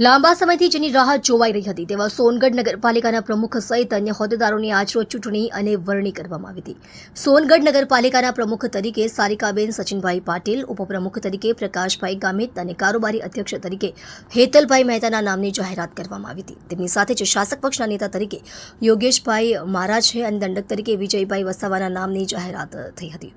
લાંબા સમયથી જેની રાહ જોવાઈ રહી હતી તેવા સોનગઢ નગરપાલિકાના પ્રમુખ સહિત અન્ય હોદ્દેદારોની આજરોજ ચૂંટણી અને વરણી કરવામાં આવી હતી। સોનગઢ નગરપાલિકાના પ્રમુખ તરીકે સારિકાબેન સચિનભાઈ પાટીલ, ઉપપ્રમુખ તરીકે પ્રકાશભાઈ ગામિત અને કારોબારી અધ્યક્ષ તરીકે હેતલભાઈ મહેતાના નામની જાહેરાત કરવામાં આવી હતી। તેમની સાથે જ શાસક પક્ષના નેતા તરીકે યોગેશભાઈ મહારાજ અને દંડક તરીકે વિજયભાઈ વસાવાના નામની જાહેરાત થઈ હતી।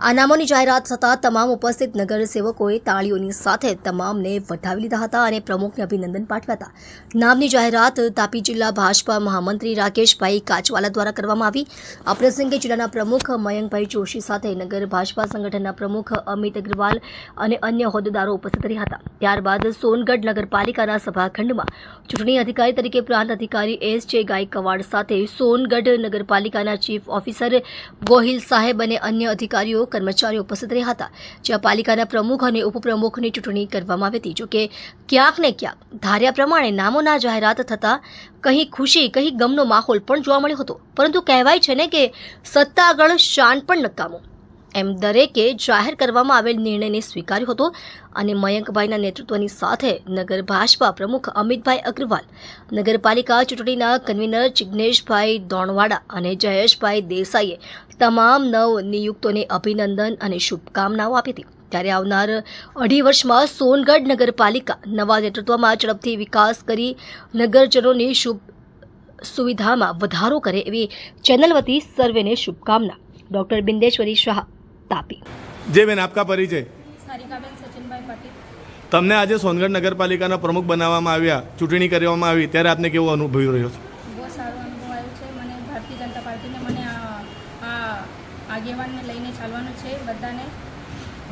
આ નામોની જાહેરાત થતાં તમામ ઉપસ્થિત નગરસેવકોએ તાળીઓની સાથે તમામને વટાવી લીધા હતા અને પ્રમુખને અભિનંદન પાઠવ્યા હતા। નામની જાહેરાત તાપી જિલ્લા ભાજપા મહામંત્રી રાકેશભાઈ કાચવાલા દ્વારા કરવામાં આવી। આ પ્રસંગે જિલ્લાના પ્રમુખ મયંકભાઈ જોશી સાથે નગર ભાજપા સંગઠનના પ્રમુખ અમિત અગ્રવાલ અને અન્ય હોદ્દેદારો ઉપસ્થિત રહ્યા હતા। ત્યારબાદ સોનગઢ નગરપાલિકાના સભાખંડમાં ચૂંટણી અધિકારી તરીકે પ્રાંત અધિકારી S.J. ગાયકવાડ સાથે સોનગઢ નગરપાલિકાના ચીફ ઓફિસર ગોહિલ સાહેબ અને અન્ય અધિકારીઓ કર્મચારીઓ ઉપસ્થિત રહ્યા હતા। જ્યાં પાલિકાના પ્રમુખ અને ઉપપ્રમુખની ચૂંટણી કરવામાં આવી હતી। જોકે ક્યાંક ને ક્યાંક ધાર્યા પ્રમાણે નામોના જાહેરાત થતાં કંઈ ખુશી કંઈ ગમનો માહોલ પણ જોવા મળ્યો હતો, પરંતુ કહેવાય છે ને કે સત્તા આગળ શાન પણ નકામો, એમ દરેકે જાહેર કરવામાં આવેલ નિર્ણયને સ્વીકાર્યો હતો અને મયંકભાઈના નેતૃત્વની સાથે નગર ભાજપા પ્રમુખ અમિતભાઈ અગ્રવાલ, નગરપાલિકા ચૂંટણીના કન્વીનર જિગ્નેશભાઈ દોણવાડા અને જયેશભાઈ દેસાઈએ તમામ નવ નિયુક્તોને અભિનંદન અને શુભકામનાઓ આપી હતી। ત્યારે આવનાર 2.5 વર્ષમાં સોનગઢ નગરપાલિકા નવા નેતૃત્વમાં ઝડપથી વિકાસ કરી નગરજનોની સુવિધામાં વધારો કરે એવી ચેનલ વતી સર્વેને શુભકામના। डॉक्टर बिंदेश्वरी शाह, तापी। जय बेन, आपका परिचय? सारिकाबेन सचिनभाई पाटील। તમને આજે સોનગઢ નગરપાલિકાના પ્રમુખ બનાવવામાં આવ્યા, ચૂંટણી કરવામાં આવી, ત્યારે આપને કેવો અનુભવ રહ્યો છે? બહુ સારો અનુભવ આવ્યો છે મને। ભારતીય જનતા પાર્ટીને મને આ આગેવાનને લઈને ચાલવાનું છે બધાને।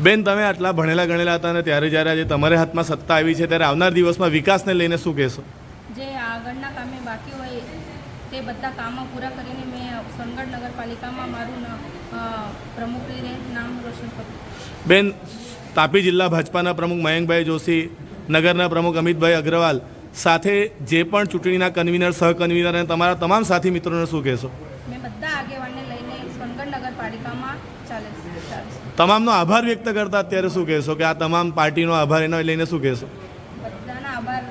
બેન, તમે આટલા ભણેલા ગણેલા હતા અને ત્યારે જ્યારે આજે તમારે હાથમાં સત્તા આવી છે, ત્યારે આવનાર દિવસમાં વિકાસને લઈને શું કહેશો? જે આગળના કામે બાકી હોય તે બધા કામો પૂરા કરીને મેં સોનગઢ નગરપાલિકામાં મારું પ્રમુખને નામ રોશન કર્યું। બેન, તાપી જિલ્લા ભાજપાના પ્રમુખ મયંકભાઈ જોશી, નગરના પ્રમુખ અમિતભાઈ અગ્રવાલ સાથે જે પણ ચૂંટણીના કન્વીનર, સહકન્વીનર અને તમારા તમામ સાથી મિત્રોને શું કહેશો? મેં બધા આગેવાનને લઈને સોનગઢ નગરપાલિકામાં ચાલીશ। તમામનો આભાર વ્યક્ત કરતા અત્યારે શું કહેશો કે આ તમામ પાર્ટીનો આભાર એને લઈને શું કહેશો? બધાના આભાર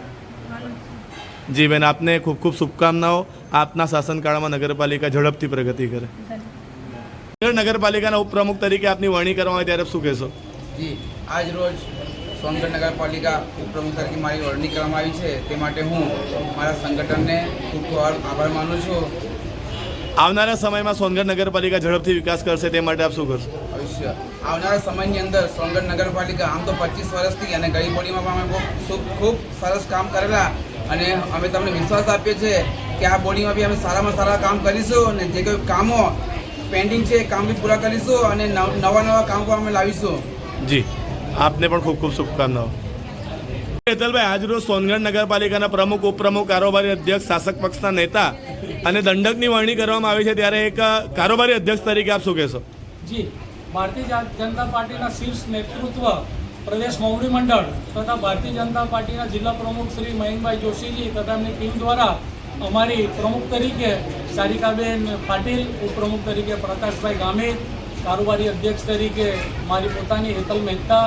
માનું છું। જી બેન, આપને ખૂબ ખૂબ શુભકામનાઓ। આપના શાસનકાળમાં નગરપાલિકા ઝડપથી પ્રગતિ કરે। નગરપાલિકાના ઉપપ્રમુખ તરીકે આપની વરણી કરવામાં આવે ત્યારે શું કહેશો? જી, આજ રોજ સોનગઢ નગરપાલિકા ઉપપ્રમુખ તરીકે મારી વરણી કરવામાં આવી છે, તે માટે હું મારા સંગઠનને ખૂબ ખૂબ આભાર માનું છું। આવનારા સમયમાં સોનગઢ નગરપાલિકા ઝડપથી વિકાસ કરશે તે માટે આપ શું કરશો? અવશ્ય આવનારા સમયની અંદર સોનગઢ નગરપાલિકા આમ તો 25 વર્ષથી અને ગરીબોડીમાં પણ અમે ખૂબ સરસ કામ કરેલા અને અમે તમને વિશ્વાસ આપીએ છીએ કે આ બોડીમાં બી અમે સારામાં સારા કામ કરીશું અને જે કોઈ કામો પેન્ડિંગ છે એ કામ બી પૂરા કરીશું અને નવા કામ પણ અમે લાવીશું। જી, આપને પણ ખૂબ ખૂબ શુભકામનાઓ। હેતલભાઈ, આજરોજ સોનગઢ નગરપાલિકાના પ્રમુખ, ઉપપ્રમુખ, કારોબારી અધ્યક્ષ, શાસક પક્ષના નેતા અને દંડકની વરણી કરવામાં આવી છે, ત્યારે એક કારોબારી અધ્યક્ષ તરીકે આપ શું કહેશો? જી, ભારતીય જનતા પાર્ટીના શીર્ષ નેતૃત્વ, પ્રદેશ મોવડી મંડળ તથા ભારતીય જનતા પાર્ટીના જિલ્લા પ્રમુખ શ્રી મયંકભાઈ જોશીજી તથા એમની ટીમ દ્વારા અમારી પ્રમુખ તરીકે સારિકાબેન પાટીલ, ઉપપ્રમુખ તરીકે પ્રકાશભાઈ ગામિત, કારોબારી અધ્યક્ષ તરીકે મારી પોતાની હેતલ મહેતા,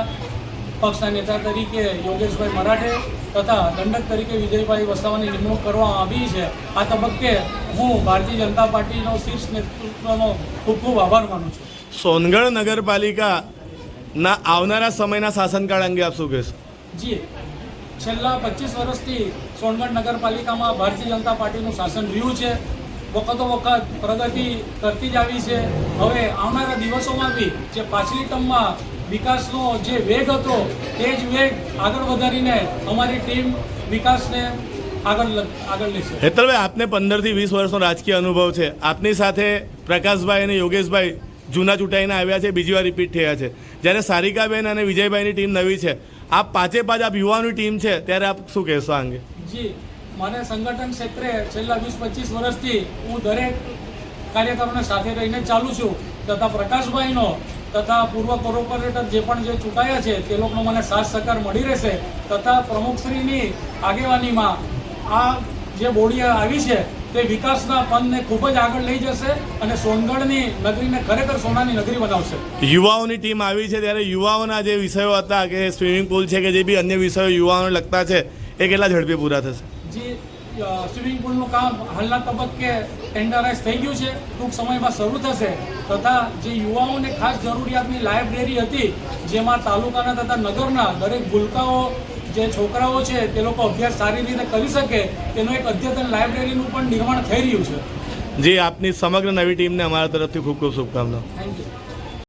પક્ષના નેતા તરીકે યોગેશભાઈ મરાઠે તથા દંડક તરીકે વિજયભાઈ વસાવાની નિમણૂક કરવામાં આવી છે। આ તબક્કે હું ભારતીય જનતા પાર્ટીનો શીર્ષ નેતૃત્વનો ખૂબ ખૂબ આભાર માનું છું। સોનગઢ નગરપાલિકાના આવનારા સમયના શાસનકાળ અંગે આપ શું કહેશો? જી, છેલ્લા 25 વર્ષથી સોનગઢ નગરપાલિકામાં ભારતીય જનતા પાર્ટીનું શાસન રહ્યું છે। વખતો વખત પ્રગતિ કરતી જ આવી છે। હવે આવનારા દિવસોમાં બી જે પાછલી ટર્મમાં વિકાસનો જે વેગ હતો તે જ વેગ આગળ વધારીને અમારી ટીમ વિકાસને આગળ લેશે। હેતલભાઈ, આપને 15 થી 20 વર્ષનો રાજકીય અનુભવ છે। આપની સાથે પ્રકાશભાઈ અને યોગેશભાઈ જૂના ચૂંટાઈને આવ્યા છે, બીજી વાર રિપીટ થયા છે, જ્યારે સારિકાબેન અને વિજયભાઈની ટીમ નવી છે। આપ પાંચે આપ યુવાની ટીમ છે, ત્યારે આપ શું કહેશો આ અંગે? જી, મને સંગઠન ક્ષેત્રે છેલ્લા 20-25 વર્ષથી હું દરેક કાર્યકરોને સાથે રહીને ચાલું છું તથા પ્રકાશભાઈનો તથા પૂર્વ કોર્પોરેટર જે પણ જે ચૂંટાયા છે તે લોકોનો મને સાથ સહકાર મળી રહેશે તથા પ્રમુખશ્રીની આગેવાનીમાં આ જે બોડી આવી છે તે વિકાસના પંથને ખૂબ જ આગળ લઈ જશે અને સોનગઢની નગરીને ખરેખર સોનાની નગરી બનાવશે. યુવાઓની ટીમ આવી છે ત્યારે યુવાઓના જે વિષયો હતા કે સ્વિમિંગ પુલ છે કે જે બી અન્ય વિષયો યુવાઓને લગતા છે એ કેટલા ઝડપી પૂરા થશે? જે સ્વિમિંગ પુલનું કામ હાલના તબક્કે ટેન્ડરાઇઝ થઈ ગયું છે, ટૂંક સમયમાં શરૂ થશે. તથા જે યુવાઓને ખાસ જરૂરિયાતની લાઇબ્રેરી હતી જેમાં તાલુકાના તથા નગરના દરેક ભૂલકાઓ જે છોકરાઓ છે તે લોકો અભ્યાસ સારી રીતે કરી શકે તેનું એક અદ્યતન લાઇબ્રેરીનું પણ નિર્માણ થઈ રહ્યું છે. જે આપની સમગ્ર નવી ટીમને અમારા તરફથી ખૂબ ખૂબ શુભકામનાઓ. Thank you.